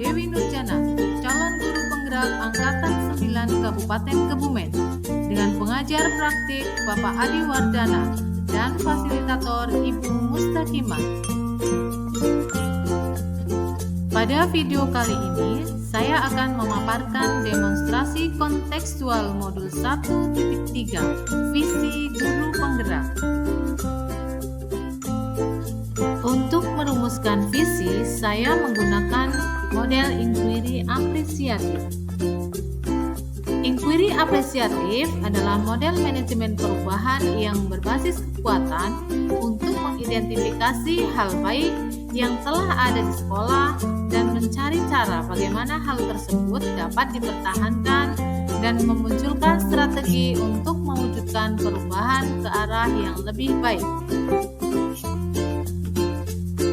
Dewi Nurjana, calon guru penggerak Angkatan 9 Kabupaten Kebumen, dengan pengajar praktik Bapak Adi Wardana dan fasilitator Ibu Mustaqimah. Pada video kali ini, saya akan memaparkan demonstrasi kontekstual modul 1.3 Visi Guru Penggerak. Untuk merumuskan visi, saya menggunakan model inquiry apresiatif. Inquiry apresiatif adalah model manajemen perubahan yang berbasis kekuatan untuk mengidentifikasi hal baik yang telah ada di sekolah dan mencari cara bagaimana hal tersebut dapat dipertahankan dan memunculkan strategi untuk mewujudkan perubahan ke arah yang lebih baik.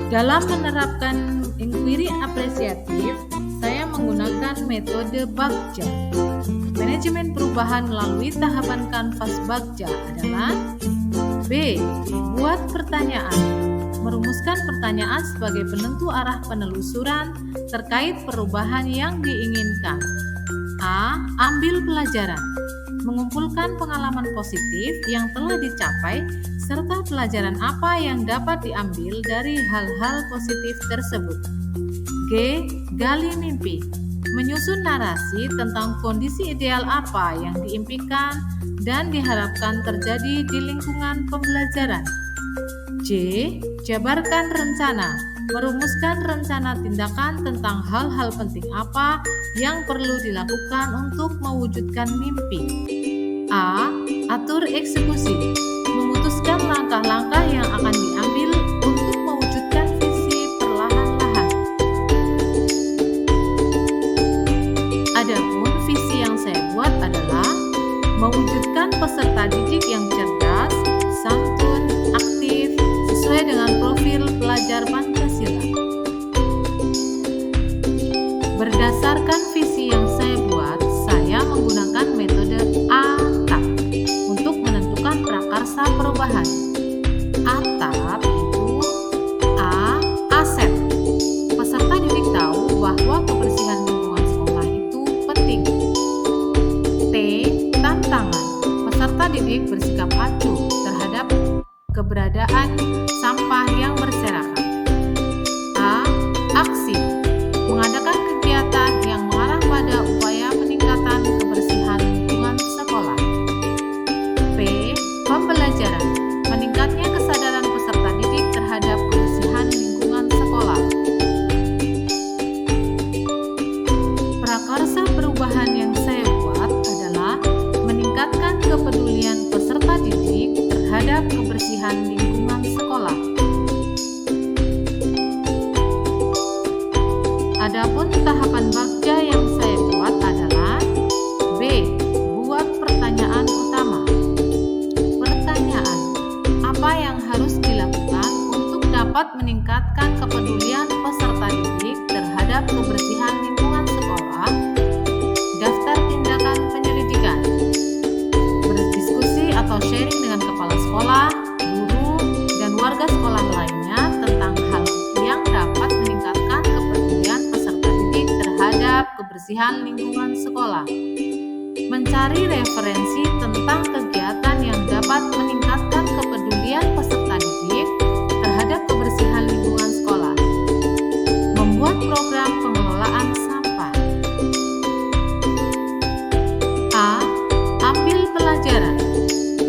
Dalam menerapkan inquiry apresiatif, saya menggunakan metode Bagja. Manajemen perubahan melalui tahapan kanvas Bagja adalah B. Buat pertanyaan. Merumuskan pertanyaan sebagai penentu arah penelusuran terkait perubahan yang diinginkan. A. Ambil pelajaran. Mengumpulkan pengalaman positif yang telah dicapai serta pelajaran apa yang dapat diambil dari hal-hal positif tersebut. G. Gali mimpi. Menyusun narasi tentang kondisi ideal apa yang diimpikan dan diharapkan terjadi di lingkungan pembelajaran. J. Jabarkan rencana. Merumuskan rencana tindakan tentang hal-hal penting apa yang perlu dilakukan untuk mewujudkan mimpi. A. Atur eksekusi. Memutuskan langkah-langkah yang akan diambil untuk mewujudkan visi perlahan-lahan. Adapun visi yang saya buat adalah mewujudkan peserta didik yang cerdas, santun, aktif, sesuai dengan profil pelajar Pancasila. Berdasarkan visi yang saya buat, saya menggunakan metode ATAP untuk menentukan prakarsa perubahan. ATAP itu A. Aset. Peserta didik tahu bahwa kebersihan lingkungan sekolah itu penting. T. Tantangan. Peserta didik bersikap acuh terhadap keberadaan sampah yang berserakan. A. Aksi. Mengadakan kegiatan yang mengarah pada upaya peningkatan kebersihan lingkungan sekolah. P. Pembelajaran. Meningkatnya kesadaran peserta didik terhadap kebersihan lingkungan sekolah. Prakarsa perubahan yang saya buat adalah meningkatkan kepedulian peserta didik terhadap kebersihan lingkungan sekolah. Adapun tahapan Bagja yang saya buat adalah B. Buat pertanyaan utama. Pertanyaan, apa yang harus dilakukan untuk dapat meningkatkan kepedulian peserta didik terhadap kebersihan lingkungan sekolah? Daftar tindakan penyelidikan. Berdiskusi atau sharing dengan kepala sekolah, guru, dan warga sekolah lainnya tentang hal yang dapat meningkatkan kepedulian peserta didik terhadap kebersihan lingkungan sekolah. Mencari referensi tentang kegiatan yang dapat meningkatkan kepedulian peserta didik terhadap kebersihan lingkungan sekolah. Membuat program pengelolaan sampah. A. Ambil pelajaran.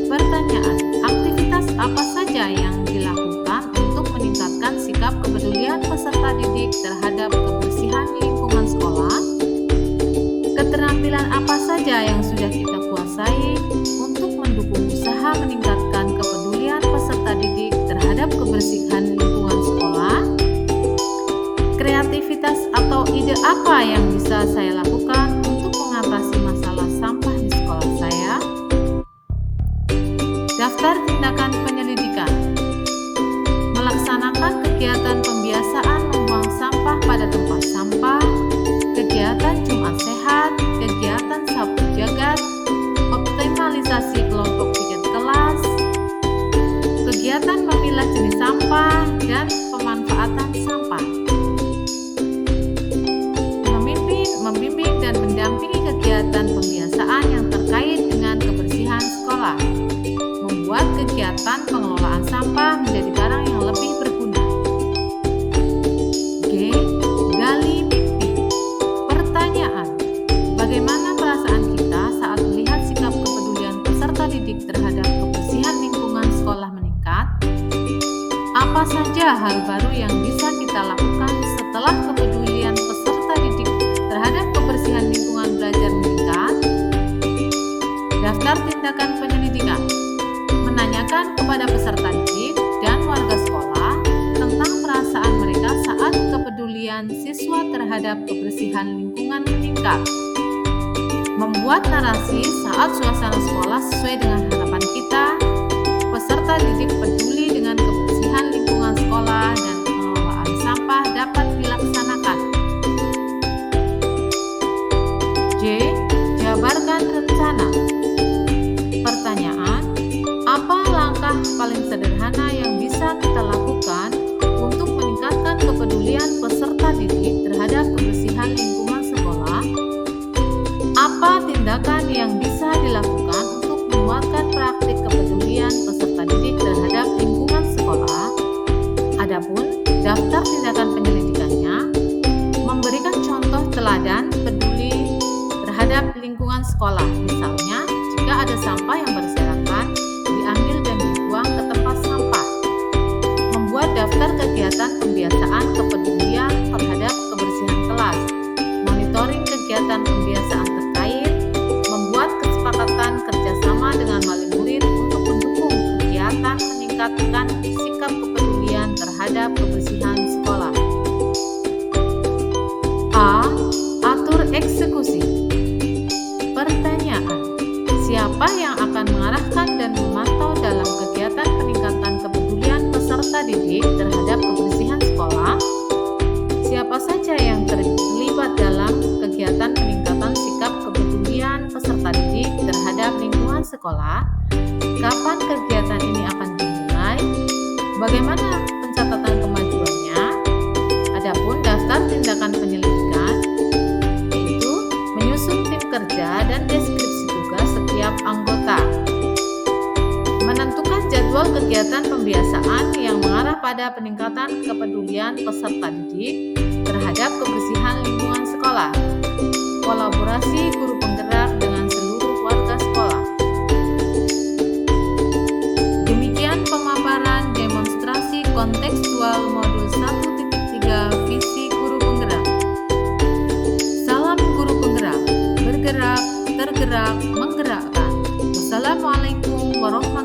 Pertanyaan, aktivitas apa saja yang dilakukan untuk meningkatkan sikap kepedulian peserta didik terhadap kebersihan lingkungan sekolah? Keterampilan apa saja yang sudah kita kuasai untuk mendukung usaha meningkatkan kepedulian peserta didik terhadap kebersihan lingkungan sekolah? Kreativitas atau ide apa yang bisa saya lakukan untuk mengatasi masalah sampah di sekolah saya? Daftar tindakan penyelidikan. Melaksanakan kegiatan pembiasaan membuang sampah pada tempat sampah, kegiatan Jumat Sehat, kegiatan Sabtu Jagat, optimalisasi kelompok piket kelas, kegiatan memilah jenis sampah, dan pemanfaatan sampah. terhadap kebersihan lingkungan meningkat. Membuat narasi saat suasana sekolah sesuai dengan harapan kita, peserta didik peduli dengan kebersihan lingkungan sekolah dan pengelolaan sampah dapat dilaksanakan. J. Jabarkan rencana. Pertanyaan, apa langkah paling sederhana yang bisa kita lakukan untuk meningkatkan kepedulian peserta didik terhadap kebersihan lingkungan sekolah? Apa tindakan yang bisa dilakukan untuk menguatkan praktik kepedulian peserta didik terhadap lingkungan sekolah? Adapun daftar tindakan penyelidikannya memberikan contoh teladan peduli terhadap lingkungan sekolah. Misalnya, jika ada sampah yang berserakan, diambil dan dibuang ke tempat sampah. Membuat daftar kegiatan pembiasaan kepedulian terhadap kebersihan kelas. Monitoring kegiatan pembiasaan terkait. Membuat kesepakatan kerjasama dengan wali murid untuk mendukung kegiatan meningkatkan sikap kepedulian terhadap kebersihan sekolah. A. Atur eksekusi. Pertanyaan, siapa yang akan mengarahkan dan memantau dalam kegiatan peningkatan kepedulian peserta didik terhadap kebersihan sekolah? Siapa saja yang terlibat dalam kegiatan peningkatan sikap kepedulian peserta didik terhadap lingkungan sekolah? Kapan kegiatan ini akan dimulai? Bagaimana pencatatan kemajuannya? Adapun daftar tindakan penyelidikan, yaitu menyusun tim kerja dan deskripsi tugas setiap anggota. Menentukan jadwal kegiatan pembiasaan yang mengarah pada peningkatan kepedulian peserta didik terhadap kebersihan lingkungan sekolah. Kolaborasi guru penggerak dengan seluruh warga sekolah. Demikian pemaparan demonstrasi kontekstual modul 1.3 visi guru penggerak. Salam guru penggerak, bergerak, tergerak, menggerakkan. Wassalamualaikum warahmatullahi wabarakatuh.